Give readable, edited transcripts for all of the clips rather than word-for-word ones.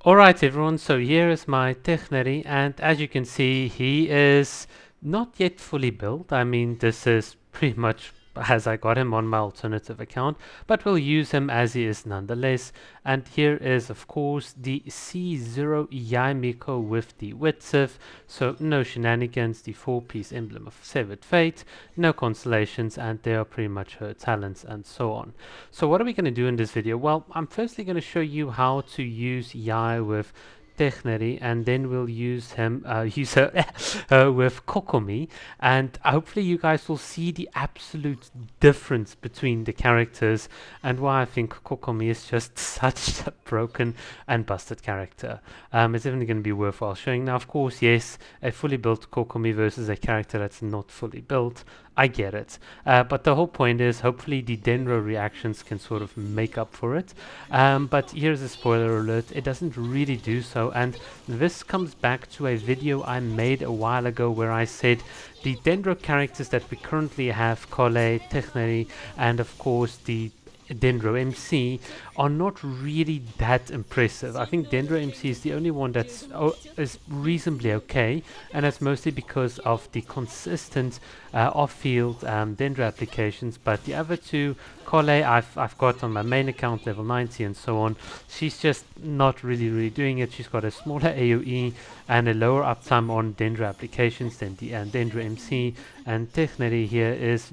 Alright everyone, so here is my Technery, and as you can see he is not yet fully built. I mean, this is pretty much as I got him on my alternative account, but we'll use him as he is nonetheless. And here is of course the C0 Yae Miko with the Witsif, so no shenanigans, the 4-piece emblem of Severed Fate, no constellations, and they are pretty much her talents and so on. So what are we going to do in this video? Well, I'm firstly going to show you how to use Yae with Technery, and then we'll use him use her with Kokomi, and hopefully you guys will see the absolute difference between the characters and why I think Kokomi is just such a broken and busted character. It's definitely going to be worthwhile showing. Now of course, yes, a fully built Kokomi versus a character that's not fully built, I get it. But the whole point is hopefully the Dendro reactions can sort of make up for it. But here's a spoiler alert, it doesn't really do so, and this comes back to a video I made a while ago where I said the Dendro characters that we currently have, Kole, Technery, and of course the Dendro MC are not really that impressive. I think Dendro MC is the only one that's is reasonably okay, and that's mostly because of the consistent off-field Dendro applications. But the other two, Kole, I've got on my main account level 90 and so on. She's just not really doing it. She's got a smaller AOE and a lower uptime on Dendro applications than the Dendro MC. And Technery here is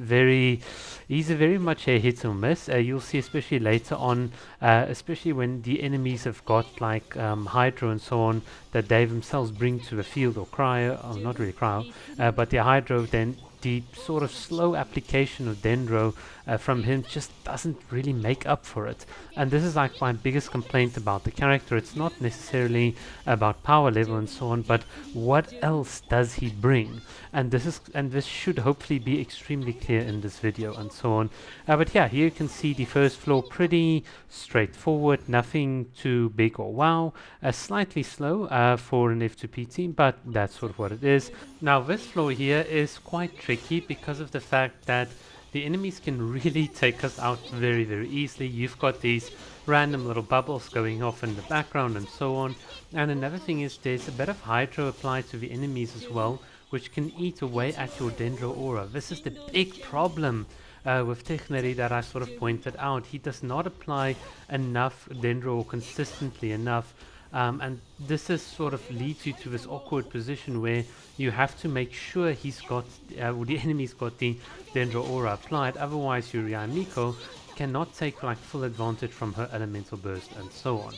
he's a very much a hit or miss. You'll see especially later on, especially when the enemies have got like Hydro and so on that they themselves bring to the field, or Cryo, oh, not really Cryo, but the Hydro, then the sort of slow application of Dendro from him just doesn't really make up for it. And this is like my biggest complaint about the character. It's not necessarily about power level and so on, but what else does he bring? And this should hopefully be extremely clear in this video and so on. But yeah, here you can see the first floor pretty straightforward, nothing too big or wow. Slightly slow for an F2P team, but that's sort of what it is. Now this floor here is quite tricky because of the fact that the enemies can really take us out very easily. You've got these random little bubbles going off in the background and so on. And another thing is there's a bit of Hydro applied to the enemies as well, which can eat away at your Dendro aura. This is the big problem with Technery that I sort of pointed out. He does not apply enough Dendro, or consistently enough, and this is sort of leads you to this awkward position where you have to make sure he's got, or the enemy's got the Dendro aura applied, otherwise your Yae Miko cannot take like full advantage from her elemental burst and so on.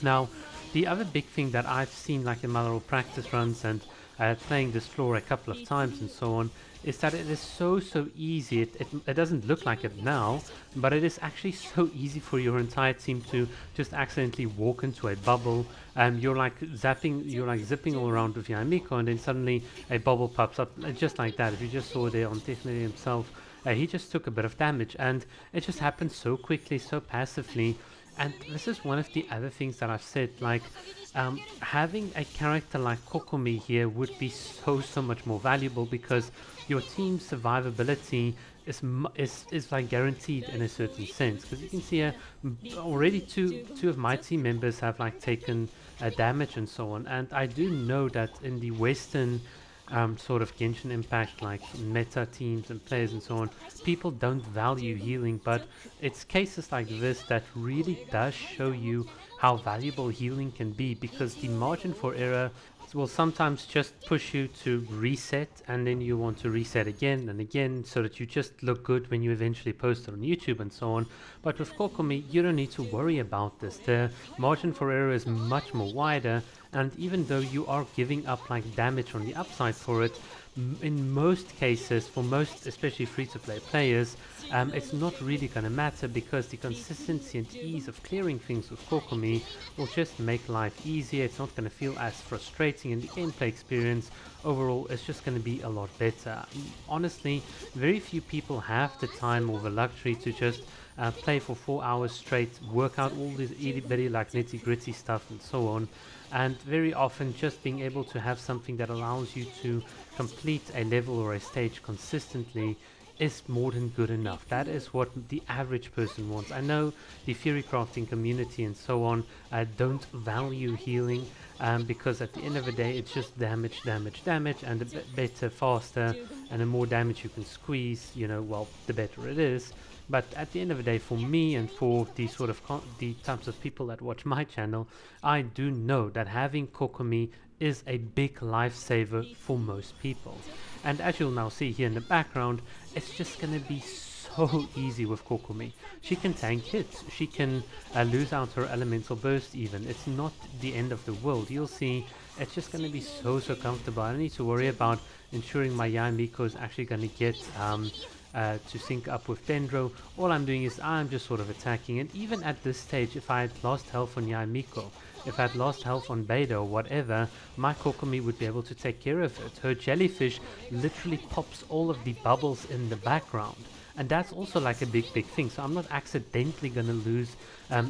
Now, the other big thing that I've seen like in my little practice runs and playing this floor a couple of times and so on, is that it is so easy. It doesn't look like it now, but it is actually so easy for your entire team to just accidentally walk into a bubble. You're like zipping all around with Yae Miko, and then suddenly a bubble pops up just like that. If you just saw there on Technery himself, he just took a bit of damage, and it just happened so quickly, so passively. And this is one of the other things that I've said, like having a character like Kokomi here would be so much more valuable, because your team's survivability is like guaranteed in a certain sense. Because you can see already two of my team members have like taken damage and so on, and I do know that in the Western sort of Genshin Impact, like meta teams and players and so on, people don't value healing, but it's cases like this that really does show you how valuable healing can be, because the margin for error will sometimes just push you to reset, and then you want to reset again and again so that you just look good when you eventually post it on YouTube and so on. But with Kokomi, you don't need to worry about this. The margin for error is much more wider, and even though you are giving up like damage on the upside for it, in most cases, for most especially free-to-play players, it's not really going to matter, because the consistency and ease of clearing things with Kokomi will just make life easier. It's not going to feel as frustrating, and the gameplay experience overall is just going to be a lot better. Honestly, very few people have the time or the luxury to just play for 4 hours straight, work out all this itty bitty like nitty gritty stuff and so on. And very often just being able to have something that allows you to complete a level or a stage consistently is more than good enough. That is what the average person wants. I know the Fury crafting community and so on don't value healing, because at the end of the day it's just damage, damage, damage, and the better, faster, and the more damage you can squeeze, well, the better it is. But at the end of the day, for me and for the sort of the types of people that watch my channel, I do know that having Kokomi is a big lifesaver for most people. And as you'll now see here in the background, it's just going to be so easy with Kokomi. She can tank hits, she can lose out her elemental burst even. It's not the end of the world. You'll see it's just going to be so comfortable. I don't need to worry about ensuring my Yae Miko is actually going to get to sync up with Dendro. All I'm doing is I'm just sort of attacking, and even at this stage, if I had lost health on Yae Miko, if I had lost health on Beta or whatever, my Kokomi would be able to take care of it. Her jellyfish literally pops all of the bubbles in the background, and that's also like a big thing, so I'm not accidentally gonna lose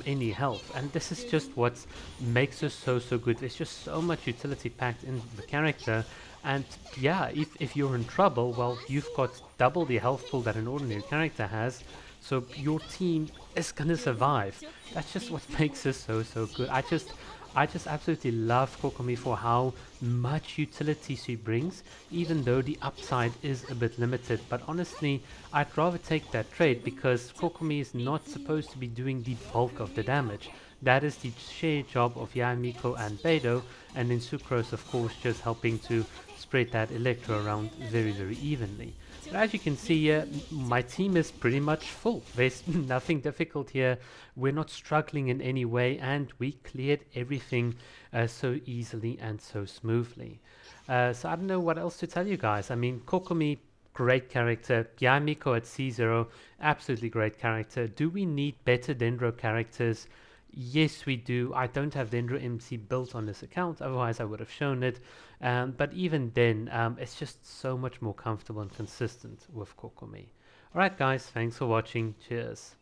any health. And this is just what makes her so good. There's just so much utility packed in the character. And yeah, if you're in trouble, well, you've got double the health pool that an ordinary character has, so your team is gonna survive. That's just what makes her so good. I just absolutely love Kokomi for how much utility she brings, even though the upside is a bit limited. But honestly, I'd rather take that trade, because Kokomi is not supposed to be doing the bulk of the damage. That is the shared job of Yae Miko and Beidou, and then Sucrose, of course, just helping to spread that Electro around very evenly. But as you can see here, my team is pretty much full. There's nothing difficult here. We're not struggling in any way, and we cleared everything so easily and so smoothly. So I don't know what else to tell you guys. I mean, Kokomi, great character. Yae Miko at C0, absolutely great character. Do we need better Dendro characters? Yes, we do. I don't have Dendro MC built on this account, otherwise I would have shown it. But even then, it's just so much more comfortable and consistent with Kokomi. Alright guys, thanks for watching. Cheers.